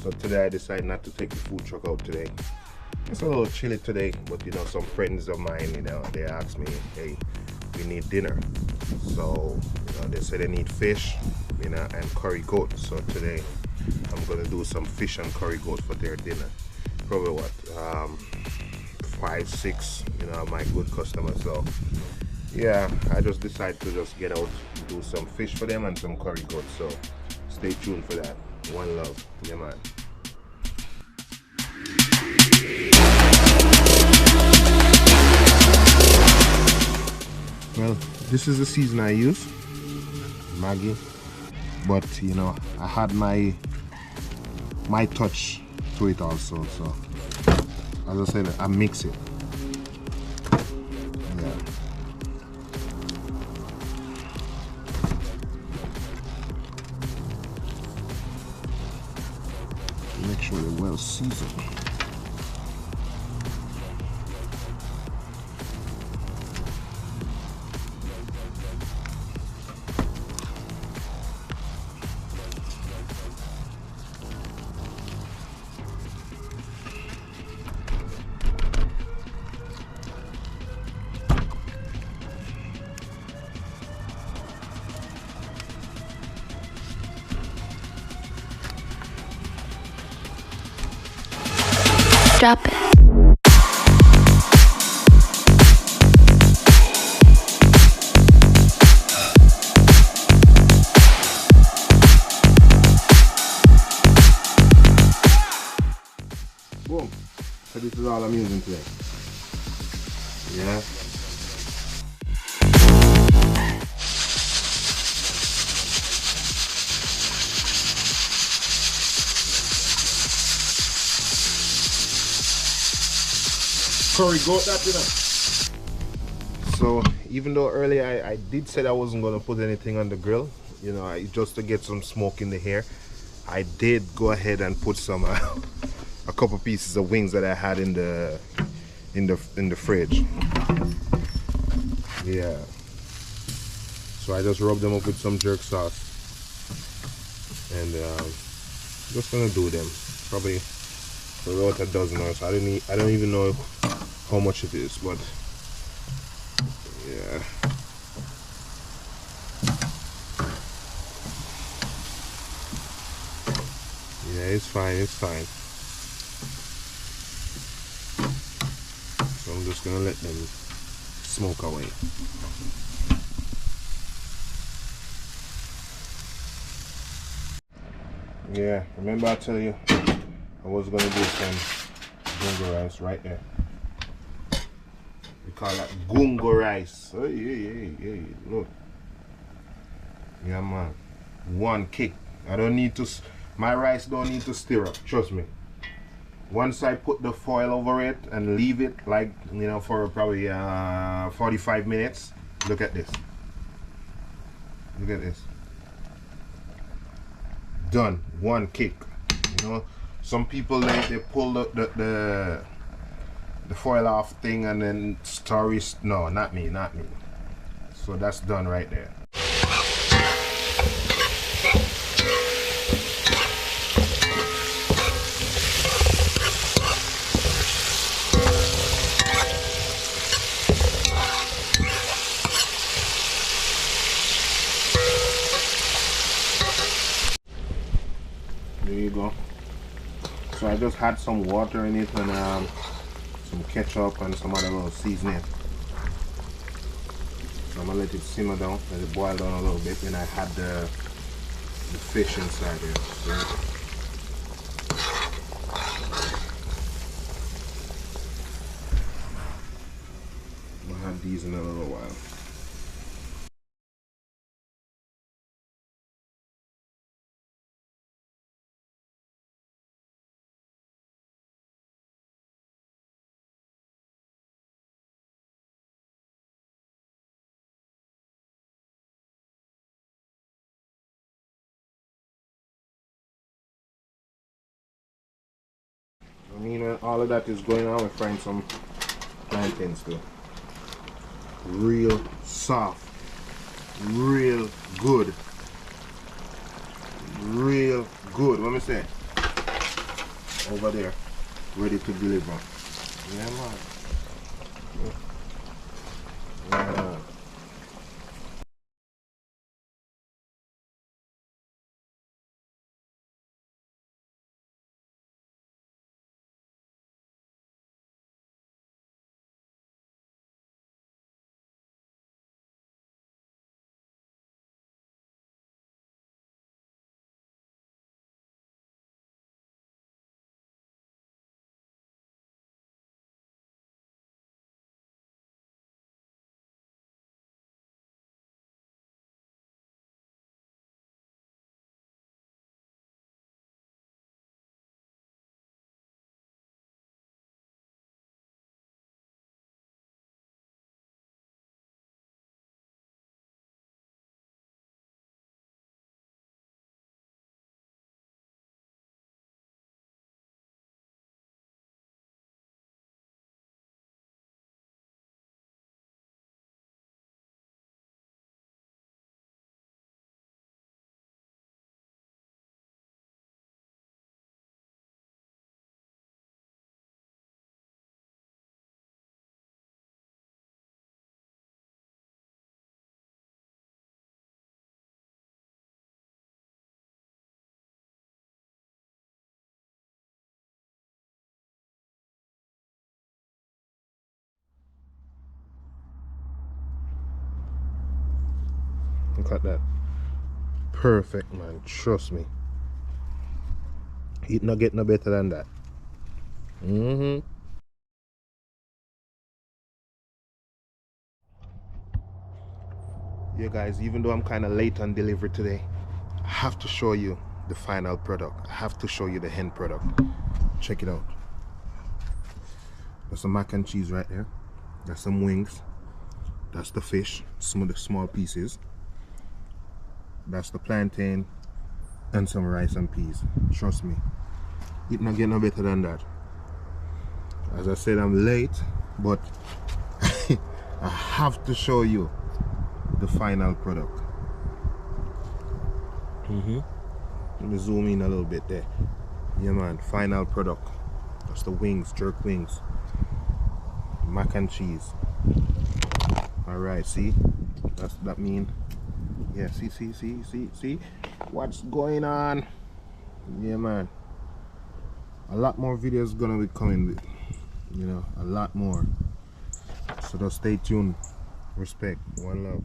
So today I decided not to take the food truck out today. It's a little chilly today, but you know, some friends of mine, you know, they asked me, hey, we need dinner. So, you know, they said they need fish, you know, and curry goat. So today I'm gonna do some fish and curry goat for their dinner. Probably what, 5, 6, you know, my good customers. So yeah, I just decided to just get out, do some fish for them and some curry goat. So stay tuned for that. One love, yeah man. Well, this is the season I use, Maggi, but you know, I had my touch to it also. So as I said, I mix it. Yeah. Make sure they're well seasoned. Drop it. Boom. So this is all I'm using today. Yeah. Curry goat that, you know. So even though earlier I did say I wasn't gonna put anything on the grill, you know, just to get some smoke in the hair, I did go ahead and put some a couple pieces of wings that I had in the fridge. Yeah. So I just rubbed them up with some jerk sauce, and just gonna do them. Probably about a dozen or so. I don't even know how much it is, but yeah. Yeah, it's fine, it's fine. So I'm just gonna let them smoke away. Yeah, remember I tell you I was gonna do some gungo rice right there. We call that gungo rice. Hey, look. Yeah man, one kick. I don't need to, my rice don't need to stir up, trust me. Once I put the foil over it and leave it, like, you know, for probably 45 minutes, look at this. Look at this. Done. One kick. You know, some people they pull the foil off thing and then stories. No, not me, not me. So that's done right there. There you go. So I just had some water in it and some ketchup and some other little seasoning. So I'm gonna let it simmer down, let it boil down a little bit. Then I had the fish inside here. So I'll have these in a little while. I mean, when all of that is going on, we find some plantains too. Real soft, real good, real good. What me say? over there, ready to deliver. Yeah, man. Yeah. Look at that. Perfect, man. Trust me. It not get no better than that. Yeah, guys, even though I'm kind of late on delivery today, I have to show you the final product. I have to show you the end product. Check it out. That's some mac and cheese right there. That's some wings. That's the fish, some of the small pieces. That's the plantain and some rice and peas. Trust me, it not get no better than that. As I said, I'm late, but I have to show you the final product. Let me zoom in a little bit there. Yeah, man, final product. That's the wings, jerk wings, mac and cheese. All right, see, that mean, yeah, see what's going on. Yeah, man, a lot more videos gonna be coming, you know, a lot more, so just stay tuned. Respect, one love.